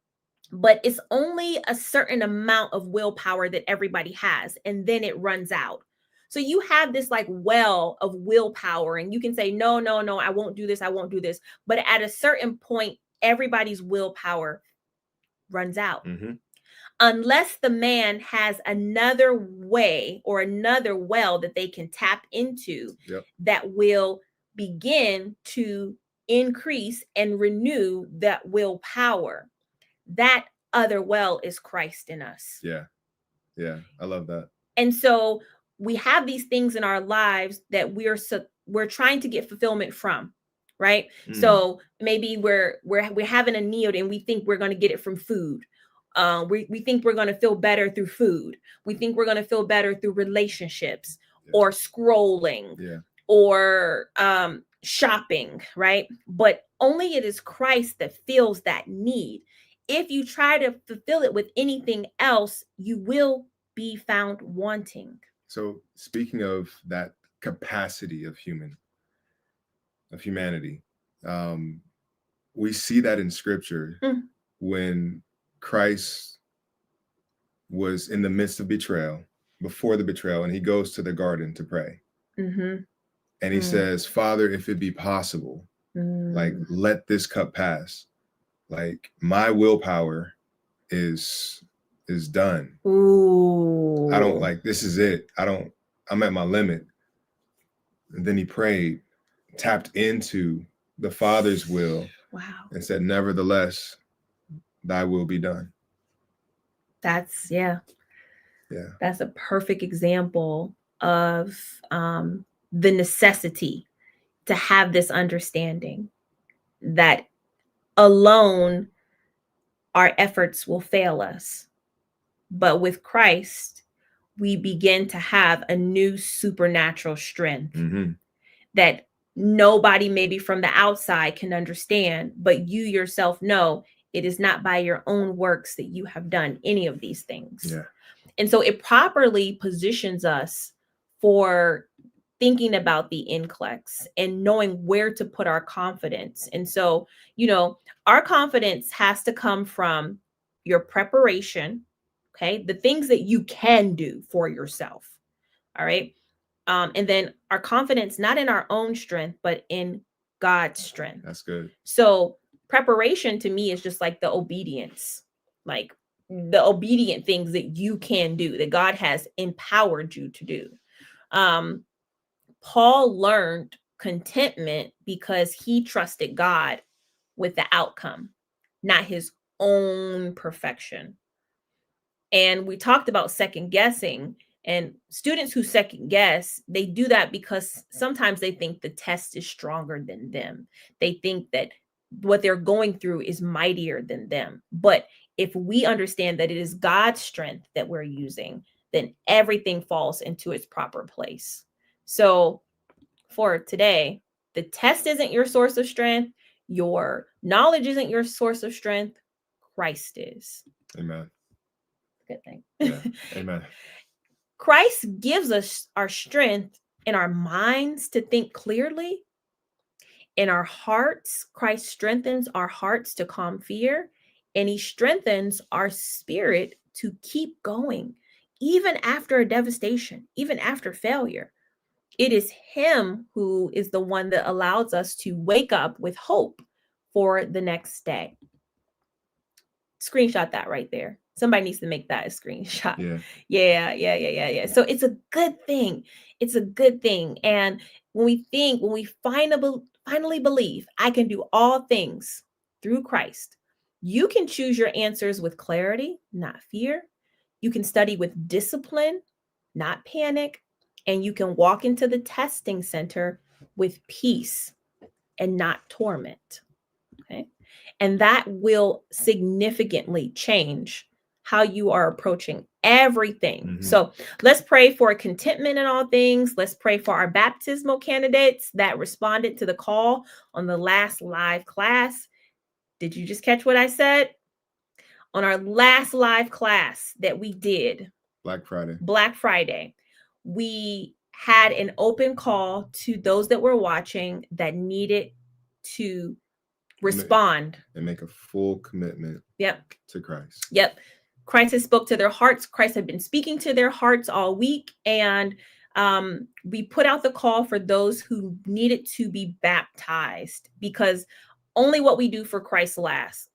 but it's only a certain amount of willpower that everybody has, and then it runs out. So you have this like well of willpower, and you can say, no, I won't do this. I won't do this. But at a certain point, everybody's willpower runs out. Unless the man has another way or another well that they can tap into that will begin to increase and renew that willpower. That other well is Christ in us. Yeah. I love that. And so we have these things in our lives that we're trying to get fulfillment from. right? So maybe we're having a need and we think we're going to get it from food. We think we're going to feel better through food. We think we're going to feel better through relationships or scrolling or shopping, right? But only it is Christ that fills that need. If you try to fulfill it with anything else, you will be found wanting. So speaking of that capacity of humanity, we see that in scripture when Christ was in the midst of betrayal, before the betrayal, and he goes to the garden to pray. And he says, Father, if it be possible, like, let this cup pass. Like, my willpower is done. Ooh. I don't, like, this is it. I'm at my limit. And then he prayed, tapped into the Father's will. Wow. And said, nevertheless, thy will be done. That's, Yeah. That's a perfect example of the necessity to have this understanding that alone our efforts will fail us. But with Christ, we begin to have a new supernatural strength that nobody maybe from the outside can understand, but you yourself know it is not by your own works that you have done any of these things. Yeah. And so it properly positions us for thinking about the NCLEX and knowing where to put our confidence. And so, our confidence has to come from your preparation, okay? The things that you can do for yourself, all right? And then our confidence, not in our own strength, but in God's strength. That's good. So preparation to me is just like the obedience, like the obedient things that you can do, that God has empowered you to do. Paul learned contentment because he trusted God with the outcome, not his own perfection. And we talked about second guessing, and students who second guess, they do that because sometimes they think the test is stronger than them. They think that what they're going through is mightier than them. But if we understand that it is God's strength that we're using, then everything falls into its proper place. So for today, the test isn't your source of strength. Your knowledge isn't your source of strength. Christ is. Amen. Good thing. Yeah. Amen. Christ gives us our strength in our minds to think clearly. In our hearts, Christ strengthens our hearts to calm fear, and he strengthens our spirit to keep going, even after a devastation, even after failure. It is him who is the one that allows us to wake up with hope for the next day. Screenshot that right there. Somebody needs to make that a screenshot. Yeah. So it's a good thing. It's a good thing. And when we finally believe I can do all things through Christ, you can choose your answers with clarity, not fear. You can study with discipline, not panic. And you can walk into the testing center with peace and not torment. Okay. And that will significantly change how you are approaching everything. So let's pray for contentment in all things. Let's pray for our baptismal candidates that responded to the call on the last live class. Did you just catch what I said? On our last live class that we did, Black Friday, we had an open call to those that were watching that needed to respond and make a full commitment to Christ. Christ has spoke to their hearts. Christ had been speaking to their hearts all week. And we put out the call for those who needed to be baptized, because only what we do for Christ lasts.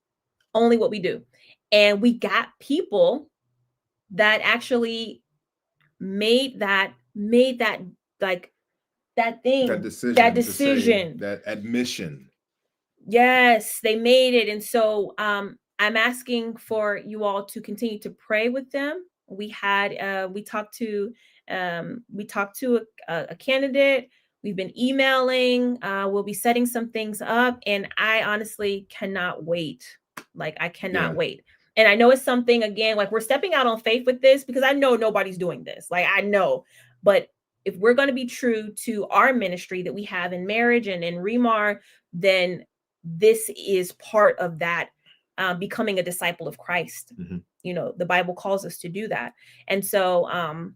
Only what we do. And we got people that actually made that like that thing, that decision, that admission. Yes, they made it. And so I'm asking for you all to continue to pray with them. We talked to a candidate. We've been emailing. We'll be setting some things up, and I honestly cannot wait. Like, I cannot wait. And I know it's something, again, like, we're stepping out on faith with this, because I know nobody's doing this. Like, I know, but if we're going to be true to our ministry that we have in marriage and in ReMar, then this is part of that, becoming a disciple of Christ. Mm-hmm. You know, the Bible calls us to do that. And so,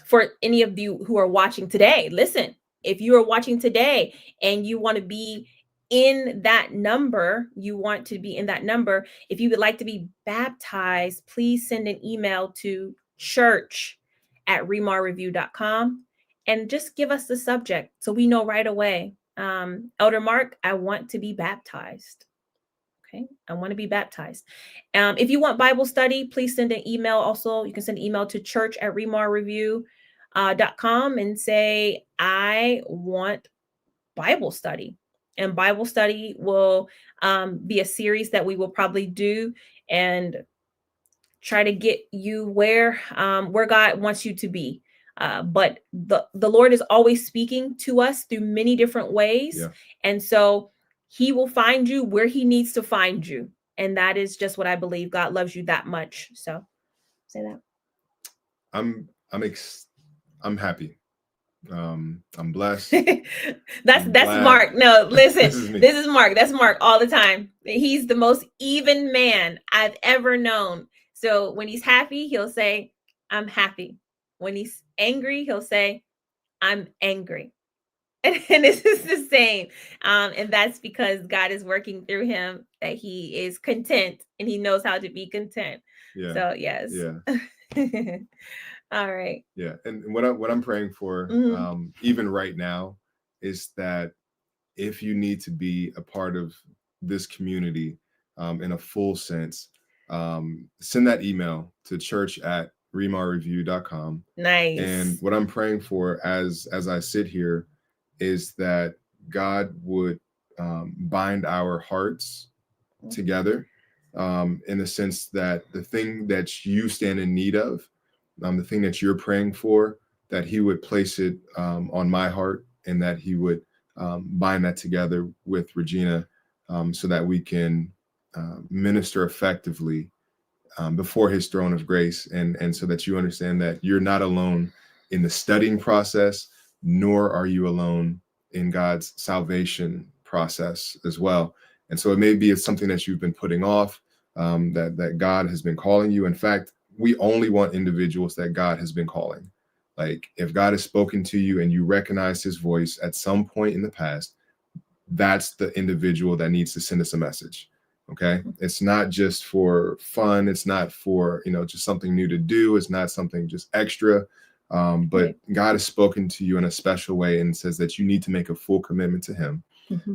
for any of you who are watching today, listen, if you are watching today and you want to be in that number, if you would like to be baptized, please send an email to church@remarreview.com and just give us the subject so we know right away. Elder Mark, I want to be baptized. Okay, I want to be baptized. If you want Bible study, please send an email. Also, you can send an email to church@remarreview.com and say, I want Bible study. And Bible study will be a series that we will probably do and try to get you where God wants you to be. But the Lord is always speaking to us through many different ways. Yeah. And so he will find you where he needs to find you. And that is just what I believe. God loves you that much. So say that. I'm happy. I'm blessed. That's Mark. No, listen, this is Mark. That's Mark all the time. He's the most even man I've ever known. So when he's happy, he'll say, I'm happy. When he's angry, he'll say, I'm angry. And this is the same. And that's because God is working through him, that he is content and he knows how to be content. Yeah. So yes. Yeah. All right. Yeah. And what I'm praying for, even right now, is that if you need to be a part of this community in a full sense, send that email to church@remarreview.com. Nice. And what I'm praying for as I sit here is that God would bind our hearts together in the sense that the thing that you stand in need of, the thing that you're praying for, that he would place it on my heart, and that he would bind that together with Regina so that we can minister effectively before his throne of grace, and so that you understand that you're not alone in the studying process, nor are you alone in God's salvation process as well. And so it may be something that you've been putting off, that God has been calling you. In fact, we only want individuals that God has been calling. Like, if God has spoken to you and you recognize his voice at some point in the past, that's the individual that needs to send us a message. Okay. It's not just for fun. It's not for, just something new to do. It's not something just extra. But God has spoken to you in a special way and says that you need to make a full commitment to him,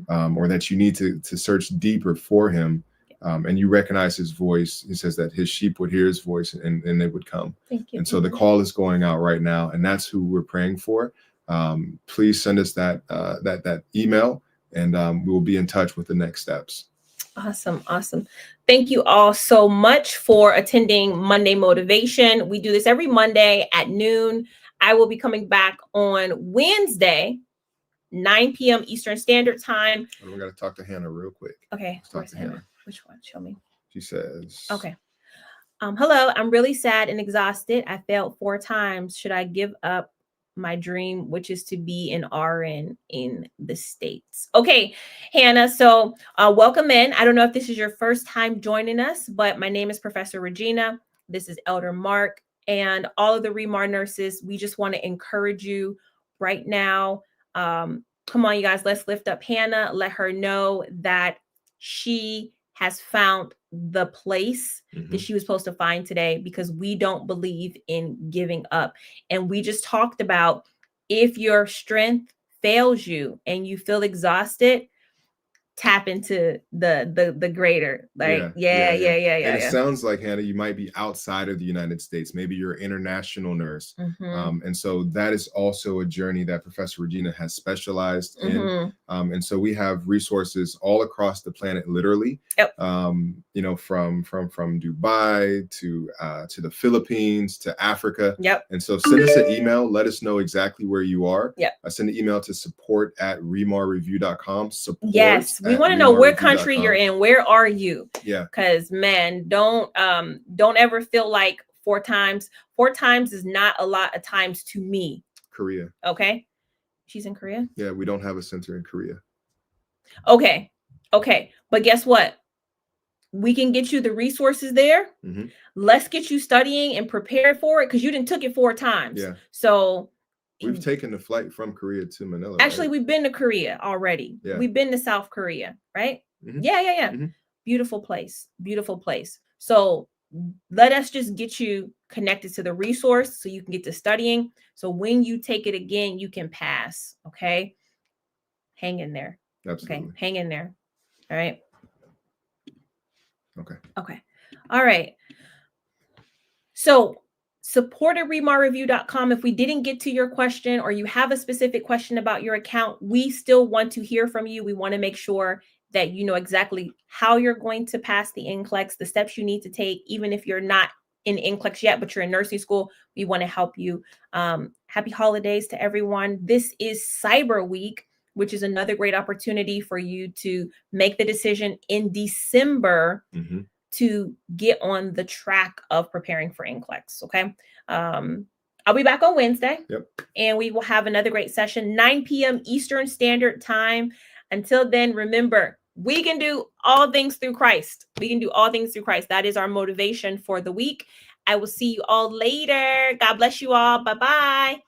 or that you need to search deeper for him. And you recognize his voice. He says that his sheep would hear his voice and they would come. Thank you. And so the call is going out right now, and that's who we're praying for. Please send us that email, and we will be in touch with the next steps. Awesome. Thank you all so much for attending Monday Motivation. We do this every Monday at noon. I will be coming back on Wednesday, 9 p.m. Eastern Standard Time. We got to talk to Hannah real quick. Okay. Where's Hannah? Which one? Show me. She says, okay. Hello, I'm really sad and exhausted. I failed 4 times. Should I give up my dream, which is to be an RN in the States? Okay, Hannah, so welcome in. I don't know if this is your first time joining us, but my name is Professor Regina. This is Elder Mark, and all of the ReMar nurses. We just want to encourage you right now. Come on, you guys, let's lift up Hannah. Let her know that she has found the place that she was supposed to find today, because we don't believe in giving up. And we just talked about, if your strength fails you and you feel exhausted, tap into the greater, like, yeah. And it sounds like, Hannah, you might be outside of the United States. Maybe you're an international nurse. And so that is also a journey that Professor Regina has specialized in. And so we have resources all across the planet, literally. Yep. You know, from Dubai to the Philippines to Africa. Yep. And so send us an email. Let us know exactly where you are. Yep. Send an email to support@remarreview.com. Yes, we want to know what country you're in. Where are you? Yeah. Because man, don't ever feel like 4 times. 4 times is not a lot of times to me. Korea. Okay. She's in Korea? Yeah, we don't have a center in Korea. Okay. But guess what? We can get you the resources there. Let's get you studying and prepared for it, because you didn't took it 4 times. Yeah. So we've taken the flight from Korea to Manila. Actually, right? We've been to Korea already. Yeah. We've been to South Korea, right? Yeah. Beautiful place. So let us just get you connected to the resource so you can get to studying. So when you take it again, you can pass. Okay. Hang in there. Absolutely. Okay. Hang in there. All right. Okay. All right. So support at remarreview.com. If we didn't get to your question, or you have a specific question about your account, we still want to hear from you. We want to make sure that you know exactly how you're going to pass the NCLEX, the steps you need to take, even if you're not in NCLEX yet, but you're in nursing school. We want to help you. Happy holidays to everyone. This is Cyber Week, which is another great opportunity for you to make the decision in December to get on the track of preparing for NCLEX. Okay. I'll be back on Wednesday. Yep. And we will have another great session, 9 p.m. Eastern Standard Time. Until then, remember, we can do all things through Christ. That is our motivation for the week. I will see you all later. God bless you all. Bye-bye.